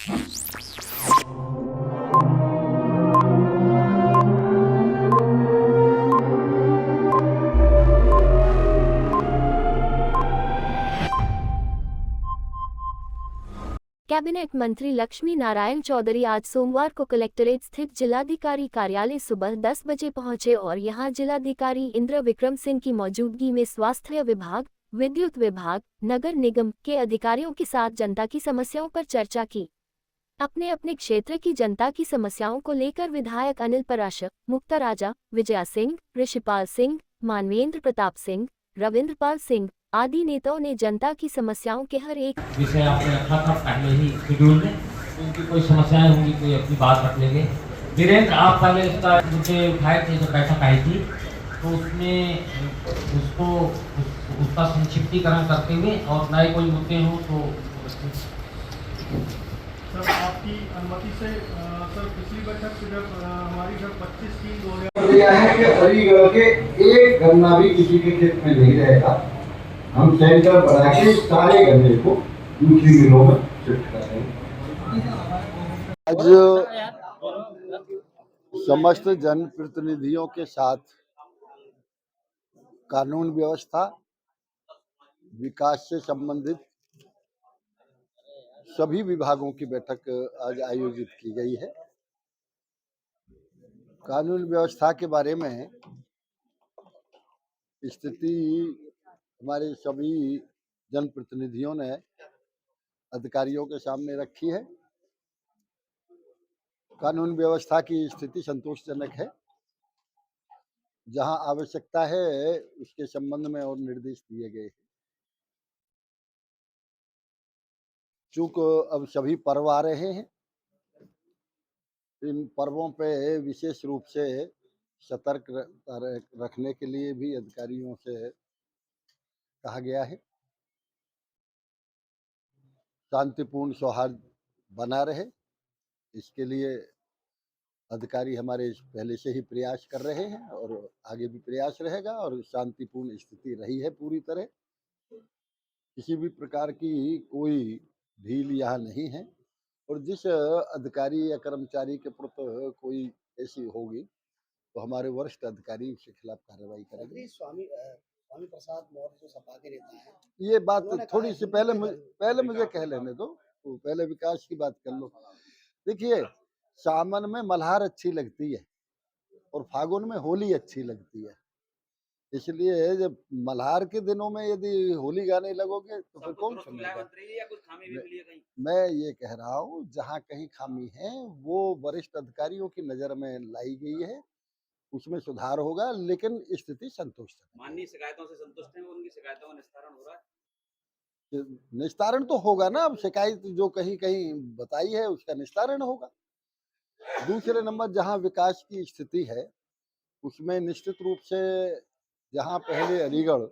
Cabinet मंत्री लक्ष्मी नारायण चौधरी आज सोमवार को कलेक्ट्रेट स्थित जिलाधिकारी कार्यालय सुबह 10 बजे पहुंचे और यहां जिलाधिकारी इंद्र विक्रम सिंह की मौजूदगी में स्वास्थ्य विभाग, विद्युत विभाग, नगर निगम के अधिकारियों के साथ जनता की समस्याओं पर चर्चा की। अपने अपने क्षेत्र की जनता की समस्याओं को लेकर विधायक अनिल पराशर, मुक्ता राजा, विजया सिंह, ऋषिपाल सिंह, मानवेंद्र प्रताप सिंह, रविंद्रपाल सिंह आदि नेताओं ने जनता की समस्याओं के हर एक विषय आपने रखा था पहले ही शेड्यूल में, उनकी कोई समस्याएं होंगी कोई अपनी बात रख लेंगे। वीरेंद्र, आप पहले इसका मुद्दे उठाए थे जब बैठक आई थी, तो उसमें उसका संक्षिप्तीकरण करते हुए और नए कोई मुद्दे हों तो सर आपकी अनुमति से सर पिछली बैठक से जब हमारी जब 25/3/2000 दिया है कि अलीगढ़ के एक गन्ना भी किसी के खेत में नहीं रहेगा। हम सेंटर बना के सारे गन्ने को दूसरी मिलों में शिफ्ट कर रहे हैं। आज समस्त जनप्रतिनिधियों के साथ कानून व्यवस्था, विकास से संबंधित सभी विभागों की बैठक आज आयोजित की गई है। कानून व्यवस्था के बारे में स्थिति हमारे सभी जनप्रतिनिधियों ने अधिकारियों के सामने रखी है। कानून व्यवस्था की स्थिति संतोषजनक है। जहां आवश्यकता है उसके संबंध में और निर्देश दिए गए हैं। चूंकि अब सभी पर्व आ रहे हैं, इन पर्वों पे विशेष रूप से सतर्क रखने के लिए भी अधिकारियों से कहा गया है। शांतिपूर्ण सौहार्द बना रहे, इसके लिए अधिकारी हमारे पहले से ही प्रयास कर रहे हैं और आगे भी प्रयास रहेगा। और शांतिपूर्ण स्थिति रही है पूरी तरह। किसी भी प्रकार की कोई ढील यहाँ नहीं है। और जिस अधिकारी या कर्मचारी के प्रति कोई ऐसी होगी तो हमारे वरिष्ठ अधिकारी उसके खिलाफ कार्रवाई करेंगे। स्वामी प्रसाद मौर्य जो सपा के नेता हैं, ये बात थोड़ी सी पहले मुझे कह लेने दो, तो पहले विकास की बात कर लो। देखिए, सावन में मल्हार अच्छी लगती है और फागुन में होली अच्छी लगती है। इसलिए जब मल्हार के दिनों में यदि होली गाने लगोगे तो फिर कौन सुनेगा। मैं ये कह रहा हूँ, जहाँ कहीं खामी है वो वरिष्ठ अधिकारियों की नजर में लाई गई है, उसमें सुधार होगा, लेकिन स्थिति संतुष्ट। माननीय शिकायतों से संतुष्ट हैं, उनकी शिकायतों का निस्तारण हो रहा है। निस्तारण तो होगा ना। अब शिकायत जो कहीं कहीं बताई है उसका निस्तारण होगा। दूसरे नंबर, जहाँ विकास की स्थिति है उसमें निश्चित रूप से जहाँ पहले अलीगढ़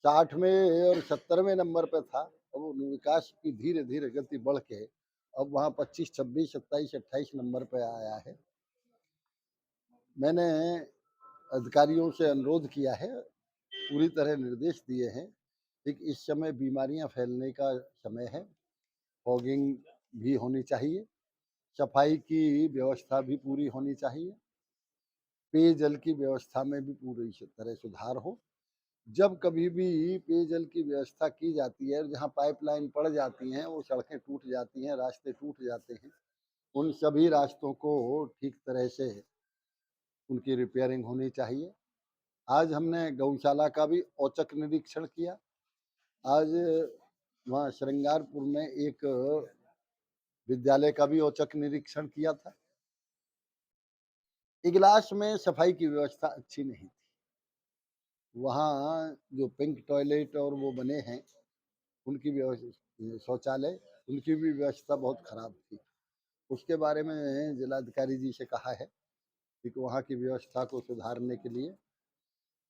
60वें और 70वें नंबर पे था, अब विकास की धीरे धीरे गति बढ़ के अब वहाँ 25, 26, 27, 28 नंबर पे आया है। मैंने अधिकारियों से अनुरोध किया है, पूरी तरह निर्देश दिए हैं कि इस समय बीमारियां फैलने का समय है। फॉगिंग भी होनी चाहिए, सफाई की व्यवस्था भी पूरी होनी चाहिए, पेयजल की व्यवस्था में भी पूरी तरह सुधार हो। जब कभी भी पेयजल की व्यवस्था की जाती है, जहाँ पाइपलाइन पड़ जाती हैं, वो सड़कें टूट जाती हैं, रास्ते टूट जाते हैं, उन सभी रास्तों को ठीक तरह से उनकी रिपेयरिंग होनी चाहिए। आज हमने गौशाला का भी औचक निरीक्षण किया। आज वहाँ श्रृंगारपुर में एक विद्यालय का भी औचक निरीक्षण किया था। इगलास में सफाई की व्यवस्था अच्छी नहीं थी। वहाँ जो पिंक टॉयलेट और वो बने हैं, उनकी व्यवस्था, शौचालय, उनकी भी व्यवस्था बहुत खराब थी। उसके बारे में जिलाधिकारी जी से कहा है कि वहाँ की व्यवस्था को सुधारने के लिए।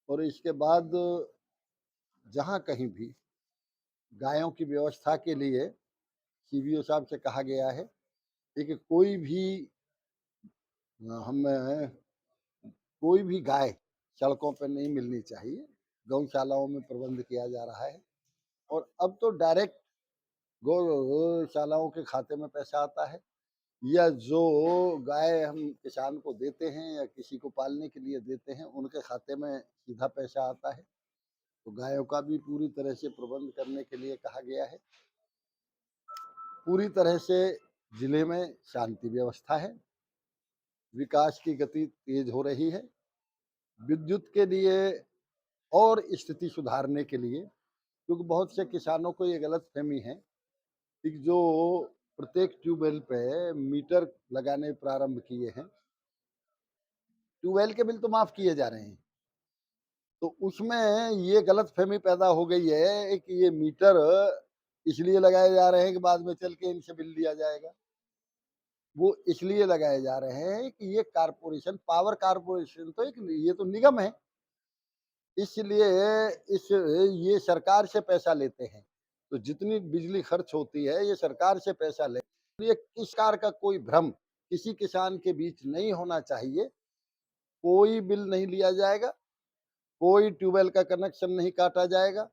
और इसके बाद जहाँ कहीं भी गायों की व्यवस्था के लिए सीबीओ साहब से कहा गया है कि कोई भी गाय सड़कों पर नहीं मिलनी चाहिए। गौशालाओं में प्रबंध किया जा रहा है। और अब तो डायरेक्ट गौशालाओं के खाते में पैसा आता है, या जो गाय हम किसान को देते हैं या किसी को पालने के लिए देते हैं उनके खाते में सीधा पैसा आता है। तो गायों का भी पूरी तरह से प्रबंध करने के लिए कहा गया है। पूरी तरह से जिले में शांति व्यवस्था है, विकास की गति तेज हो रही है। विद्युत के लिए और स्थिति सुधारने के लिए, क्योंकि बहुत से किसानों को ये गलतफहमी है कि जो प्रत्येक ट्यूबवेल पे मीटर लगाने प्रारंभ किए हैं, ट्यूबवेल के बिल तो माफ किए जा रहे हैं, तो उसमें ये गलतफहमी पैदा हो गई है कि ये मीटर इसलिए लगाए जा रहे हैं कि बाद में चल के इनसे बिल लिया जाएगा। वो इसलिए लगाए जा रहे हैं कि ये कारपोरेशन, पावर कारपोरेशन तो ये तो निगम है, इसलिए ये सरकार से पैसा लेते हैं, तो जितनी बिजली खर्च होती है ये सरकार से पैसा ले। ये किस प्रकार का कोई भ्रम किसी किसान के बीच नहीं होना चाहिए। कोई बिल नहीं लिया जाएगा, कोई ट्यूबवेल का कनेक्शन नहीं काटा जाएगा।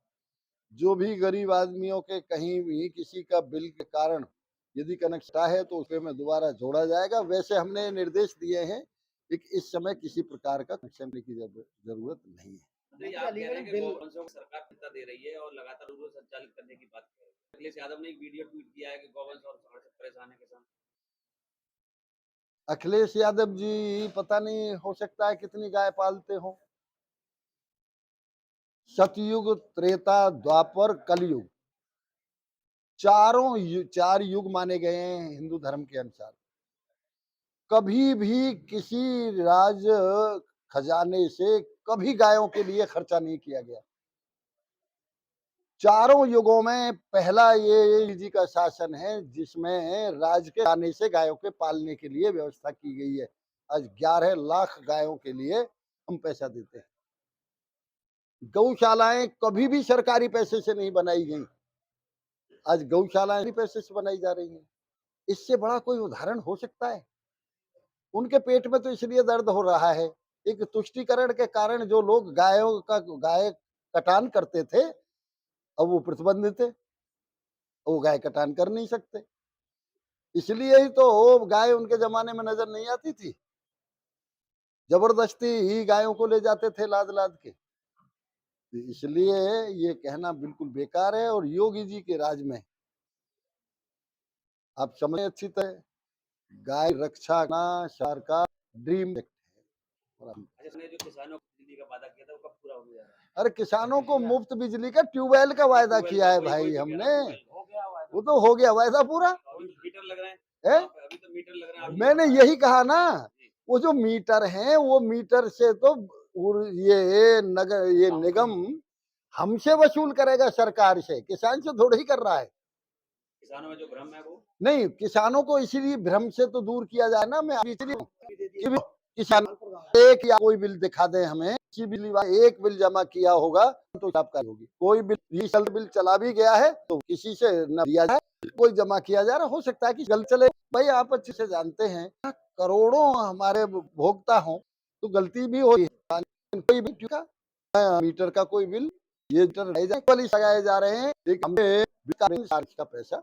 जो भी गरीब आदमियों के कहीं भी किसी का बिल के कारण यदि कनेक्शन है तो उसमें में दोबारा जोड़ा जाएगा। वैसे हमने निर्देश दिए हैं कि इस समय किसी प्रकार का कनेक्शन की जरूरत नहीं है। नहीं, आप कह रहे हैं कि गौवंशों को सरकार चिंता दे रही है और लगातार उनको संचालित करने की बात कर रहे हैं। अखिलेश यादव ने एक वीडियो ट्वीट किया है कि गौवंश और सांड से परेशान है किसान। अखिलेश यादव जी पता नहीं, हो सकता है कितनी गाय पालते हो। सतयुग, त्रेता, द्वापर, कलयुग, चार युग माने गए हैं हिंदू धर्म के अनुसार। कभी भी किसी राज खजाने से कभी गायों के लिए खर्चा नहीं किया गया। चारों युगों में पहला ये जी का शासन है जिसमें राज के खजाने से गायों के पालने के लिए व्यवस्था की गई है। आज 11 लाख गायों के लिए हम पैसा देते हैं। गौशालाएं कभी भी सरकारी पैसे से नहीं बनाई गई, आज गौशालाएं पैसे से बनाई जा रही हैं। इससे बड़ा कोई उदाहरण हो सकता है? उनके पेट में तो इसलिए दर्द हो रहा है, एक तुष्टीकरण के कारण जो लोग गाय कटान करते थे, अब वो प्रतिबंधित है, वो गाय कटान कर नहीं सकते। इसलिए ही तो गाय उनके जमाने में नजर नहीं आती थी, जबरदस्ती ही गायों को ले जाते थे लाद लाद के। इसलिए ये कहना बिल्कुल बेकार है। और योगी जी के राज में आप समझ अच्छी तरह, गाय रक्षा सरकार का ड्रीम एक्ट है। अच्छा, जो किसानों को बिजली का वादा किया था वो कब पूरा हो गया? अरे किसानों को मुफ्त बिजली का ट्यूबवेल का वायदा किया है भाई हमने, वो तो हो गया वायदा पूरा। मीटर लग रहे हैं, अभी तो मीटर लग रहे हैं। मैंने यही कहा ना, वो जो मीटर हैं वो मीटर से तो ये निगम हमसे वसूल करेगा, सरकार से, किसान से थोड़ा ही कर रहा है। किसानों में जो भ्रम है वो नहीं, किसानों को इसीलिए भ्रम से तो दूर किया जाए ना। मैं इसलिए किसान एक या कोई बिल दिखा दे हमें, किसी बिल एक बिल जमा किया होगा तो आपका होगी। कोई बिल चला भी गया है तो किसी से न दिया जाए, कोई जमा किया जा रहा, हो सकता है कि गलत चले। भाई आप अच्छे से जानते हैं करोड़ों हमारे भोक्ता हों तो गलती भी हो, कोई भी मीटर का कोई बिल ये लगाए जा रहे हैं, हमें का पैसा